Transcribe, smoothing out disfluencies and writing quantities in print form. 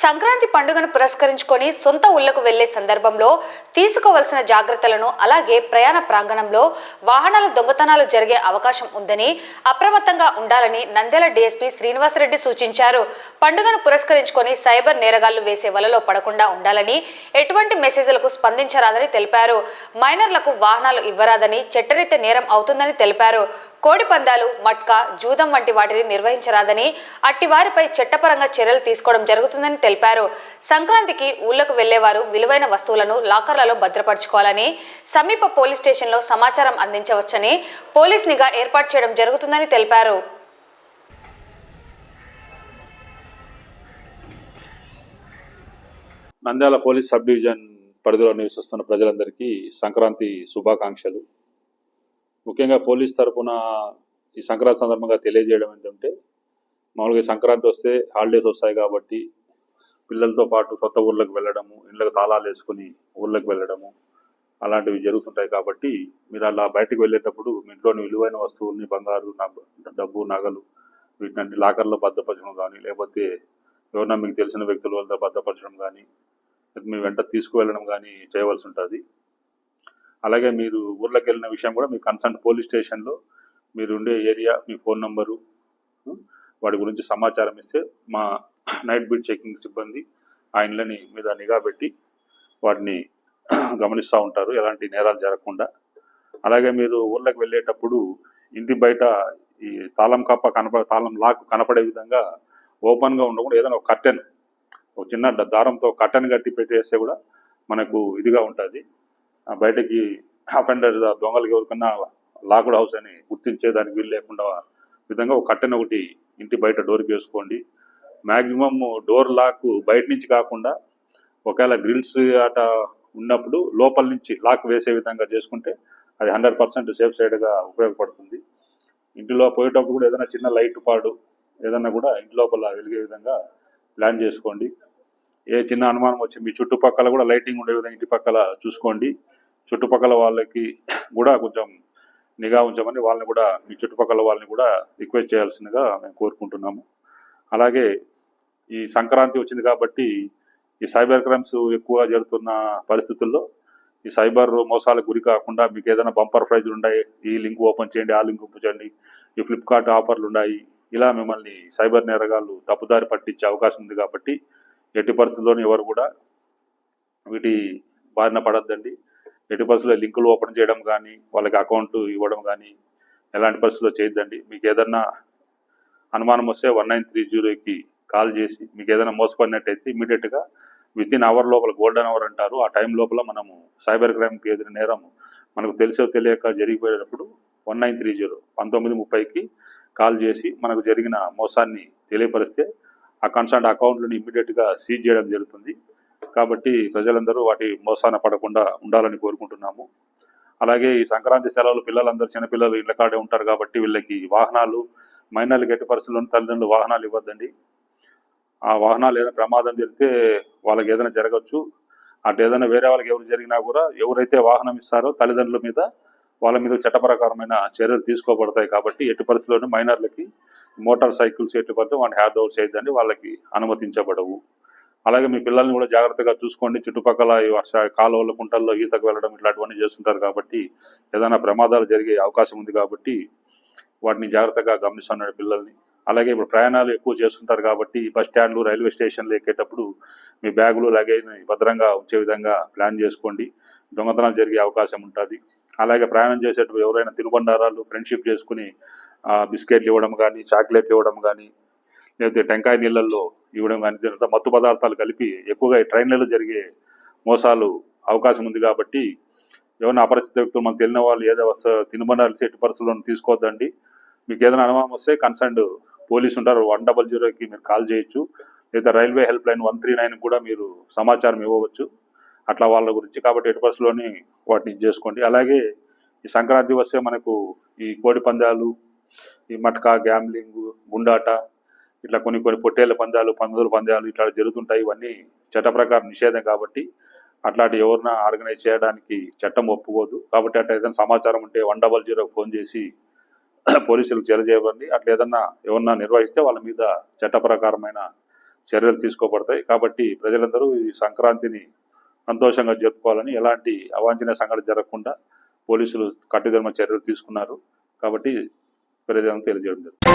సంక్రాంతి పండుగను పురస్కరించుకొని సొంత ఊళ్లకు వెళ్లే సందర్భంలో తీసుకోవాల్సిన జాగ్రత్తలను అలాగే ప్రయాణ ప్రాంగణంలో వాహనాల దొంగతనాలు జరిగే అవకాశం ఉందని అప్రమత్తంగా ఉండాలని నంద్యాల డీఎస్పీ శ్రీనివాసరెడ్డి సూచించారు. పండుగను పురస్కరించుకొని సైబర్ నేరగాళ్లు వేసే వలలో పడకుండా ఉండాలని, ఎటువంటి మెసేజ్లకు స్పందించరాదని తెలిపారు. మైనర్లకు వాహనాలు ఇవ్వరాదని, చట్టరీత్యా నేరం అవుతుందని తెలిపారు. కోడి పందాలు, మట్కా, జూదం వంటి వాటిని నిర్వహించరాదని, అట్టి వారిపై చట్టపరంగా చర్యలు తీసుకోవడం జరుగుతుందని తెలిపారు. సంక్రాంతికి ఊళ్లకు వెళ్లేవారు విలువైన వస్తువులను లాకర్లలో భద్రపరచుకోవాలని, సమీప పోలీస్ స్టేషన్లో సమాచారం అందించవచ్చని, పోలీస్ నిఘా ఏర్పాటు చేయడం జరుగుతుందని తెలిపారు. నంద్యాల పోలీస్ సబ్ డివిజన్ పరిధిలో నివసిస్తున్న ప్రజలందరికీ సంక్రాంతి శుభాకాంక్షలు. ముఖ్యంగా పోలీస్ తరఫున ఈ సంక్రాంతి సందర్భంగా తెలియజేయడం ఏంటంటే, మామూలుగా సంక్రాంతి వస్తే హాలిడేస్ వస్తాయి కాబట్టి పిల్లలతో పాటు కొత్త ఊర్లకు వెళ్ళడము, ఇళ్ళకి తాళాలు వేసుకుని ఊర్లకు వెళ్ళడము అలాంటివి జరుగుతుంటాయి. కాబట్టి మీరు అలా బయటకు వెళ్ళేటప్పుడు మీ ఇంట్లోని విలువైన వస్తువుల్ని, బంగారు, డబ్బు, నగలు వీటిని లాకర్లో భద్రపరచడం కానీ, లేకపోతే ఎవరన్నా మీకు తెలిసిన వ్యక్తుల వల్ల భద్రపరచడం కానీ, మీ వెంట తీసుకువెళ్ళడం కానీ చేయవలసి ఉంటుంది. అలాగే మీరు ఊర్లోకి వెళ్ళిన విషయం కూడా మీ కన్సర్న్ పోలీస్ స్టేషన్లో మీరు ఉండే ఏరియా, మీ ఫోన్ నంబరు, వాటి గురించి సమాచారం ఇస్తే మా నైట్ బీట్ చెకింగ్ సిబ్బంది ఆ ఇండ్లని మీద నిఘా పెట్టి వాటిని గమనిస్తూ ఉంటారు, ఎలాంటి నేరాలు జరగకుండా. అలాగే మీరు ఊర్లోకి వెళ్ళేటప్పుడు ఇంటి బయట ఈ తాళం కప్ప తాళం లాక్ కనపడే విధంగా ఓపెన్గా ఉండకుండా ఏదైనా ఒక కర్టెన్, ఒక చిన్న దారంతో కర్టెన్ కట్టి పెట్టేస్తే కూడా మనకు ఇదిగా ఉంటుంది. బయటకి అఫెండర్, దొంగలకి ఎవరికన్నా లాక్డ్ హౌస్ అని గుర్తించేదానికి వీలు లేకుండా విధంగా ఒక కర్టెన్ ఒకటి ఇంటి బయట డోర్కి వేసుకోండి. మ్యాక్సిమమ్ డోర్ లాక్ బయట నుంచి కాకుండా ఒకవేళ గ్రిల్స్ అట ఉన్నప్పుడు లోపల నుంచి లాక్ వేసే విధంగా చేసుకుంటే అది 100% సేఫ్ సైడ్గా ఉపయోగపడుతుంది. ఇంటిలో పోయేటప్పుడు కూడా ఏదైనా చిన్న లైట్ పాడు ఏదన్నా కూడా ఇంటి లోపల వెలిగే విధంగా ప్లాన్ చేసుకోండి. ఏ చిన్న అనుమానం వచ్చి మీ చుట్టుపక్కల కూడా లైటింగ్ ఉండే విధంగా ఇంటి పక్కల చూసుకోండి. చుట్టుపక్కల వాళ్ళకి కూడా కొంచెం నిఘా ఉంచమని వాళ్ళని కూడా, మీ చుట్టుపక్కల వాళ్ళని కూడా రిక్వెస్ట్ చేయాల్సిందిగా మేము కోరుకుంటున్నాము. అలాగే ఈ సంక్రాంతి వచ్చింది కాబట్టి ఈ సైబర్ క్రైమ్స్ ఎక్కువ జరుగుతున్న పరిస్థితుల్లో ఈ సైబర్ మోసాలకు గురి కాకుండా మీకు ఏదైనా బంపర్ ప్రైజ్లు ఉన్నాయి, ఈ లింక్ ఓపెన్ చేయండి, ఆ లింక్ ఓపెన్ చేయండి, ఈ ఫ్లిప్కార్ట్ ఆఫర్లు ఉన్నాయి, ఇలా మిమ్మల్ని సైబర్ నేరగాళ్ళు తప్పుదారి పట్టించే అవకాశం ఉంది. కాబట్టి ఎట్టి పరిస్థితుల్లోనూ ఎవరు కూడా వీటి బారిన పడద్దండి. ఎట్టి పరిస్థితుల్లో లింకులు ఓపెన్ చేయడం కానీ, వాళ్ళకి అకౌంట్ ఇవ్వడం కానీ ఎలాంటి పరిస్థితుల్లో చేయొద్దండి. మీకు ఏదన్నా అనుమానం వస్తే 1930కి కాల్ చేసి మీకు ఏదైనా మోసపడినట్టయితే ఇమీడియట్గా వితిన్ అవర్ లోపల, గోల్డెన్ అవర్ అంటారు, ఆ టైం లోపల మనము సైబర్ క్రైమ్కి ఎదురు నేరం మనకు తెలిసో తెలియక జరిగిపోయేటప్పుడు 1930కి కాల్ చేసి మనకు జరిగిన మోసాన్ని తెలియపరిస్తే ఆ కన్సర్న్ అకౌంట్లను ఇమీడియట్గా సీజ్ చేయడం జరుగుతుంది. కాబట్టి ప్రజలందరూ వాటి మోసాన పడకుండా ఉండాలని కోరుకుంటున్నాము. అలాగే ఈ సంక్రాంతి సెలవులు పిల్లలందరూ, చిన్నపిల్లలు ఇళ్ళ కాడే ఉంటారు కాబట్టి వీళ్ళకి వాహనాలు, మైనర్లకు ఎట్టి పరిస్థితుల్లో తల్లిదండ్రులు వాహనాలు ఇవ్వద్దండి. ఆ వాహనాలు ఏదైనా ప్రమాదం జరిగితే వాళ్ళకి ఏదైనా జరగచ్చు. అటు ఏదైనా వేరే వాళ్ళకి ఎవరు జరిగినా కూడా ఎవరైతే వాహనం ఇస్తారో తల్లిదండ్రుల మీద, వాళ్ళ మీద చట్టపరకరమైన చర్యలు తీసుకోబడతాయి. కాబట్టి ఎట్టి పరిస్థితుల్లోనూ మైనర్లకి మోటార్ సైకిల్స్ ఎట్టి పరిస్థితుల్లో వాటిని హ్యాండ్ ఓవర్ చేయొద్దండి, వాళ్ళకి అనుమతించబడవు. అలాగే మీ పిల్లల్ని కూడా జాగ్రత్తగా చూసుకోండి. చుట్టుపక్కల ఈ కాలువల, కుంటల్లో ఈతకు వెళ్ళడం ఇట్లాంటివన్నీ చేస్తుంటారు కాబట్టి ఏదైనా ప్రమాదాలు జరిగే అవకాశం ఉంది. కాబట్టి వాటిని జాగ్రత్తగా గమనిస్తున్నాడు పిల్లల్ని. అలాగే ఇప్పుడు ప్రయాణాలు ఎక్కువ చేస్తుంటారు కాబట్టి బస్ స్టాండ్లు, రైల్వే స్టేషన్లు ఎక్కేటప్పుడు మీ బ్యాగులు, లగేజ్ని భద్రంగా ఉంచే విధంగా ప్లాన్ చేసుకోండి. దొంగతనాలు జరిగే అవకాశం ఉంటుంది. అలాగే ప్రయాణం చేసేటప్పుడు ఎవరైనా తినుబండారాలు ఫ్రెండ్షిప్ చేసుకుని బిస్కెట్లు ఇవ్వడం కానీ, చాక్లెట్లు ఇవ్వడం కానీ, లేకపోతే టెంకాయ నీళ్ళల్లో ఇవ్వడం కానీ, మత్తు పదార్థాలు కలిపి ఎక్కువగా ట్రైన్లలో జరిగే మోసాలు అవకాశం ఉంది. కాబట్టి ఏమైనా అపరిచిత వ్యక్తులు, మనకు తెలిసిన వాళ్ళు ఏదో తినుబండారాలు ఎట్టి పరిస్థితుల్లో తీసుకోవద్దండి. మీకు ఏదైనా అనుమానం వస్తే కన్సర్న్ పోలీసు ఉంటారు, 100కి మీరు కాల్ చేయొచ్చు. లేదా రైల్వే హెల్ప్ లైన్ 139 కూడా మీరు సమాచారం ఇవ్వవచ్చు అట్లా వాళ్ళ గురించి. కాబట్టి ఎట్టి పరిస్థితుల్లోని వాటిని చేసుకోండి. అలాగే ఈ సంక్రాంతి వస్తే మనకు ఈ కోడి పందాలు, ఈ మట్కా, గ్యాంబ్లింగ్, గుండాట, ఇట్లా కొన్ని పొట్టేళ్ల పందాలు, పందుల పందాలు ఇట్లా జరుగుతుంటాయి. ఇవన్నీ చట్ట ప్రకారం నిషేధం. కాబట్టి అట్లాంటి ఎవరిన ఆర్గనైజ్ చేయడానికి చట్టం ఒప్పుకోదు. కాబట్టి అట్లా ఏదైనా సమాచారం ఉంటే 100కి ఫోన్ చేసి పోలీసులకు తెలియజేయండి. అట్లా ఏదన్నా ఎవరన్నా నిర్వహిస్తే వాళ్ళ మీద చట్ట ప్రకారమైన చర్యలు తీసుకోబడతాయి. కాబట్టి ప్రజలందరూ ఈ సంక్రాంతిని సంతోషంగా జరుపుకోవాలని, ఎలాంటి అవాంఛనీయ సంఘటన జరగకుండా పోలీసులు కట్టుదిట్టమైన చర్యలు తీసుకున్నారు. కాబట్టి ప్రజలను తెలియజేయడం జరుగుతుంది.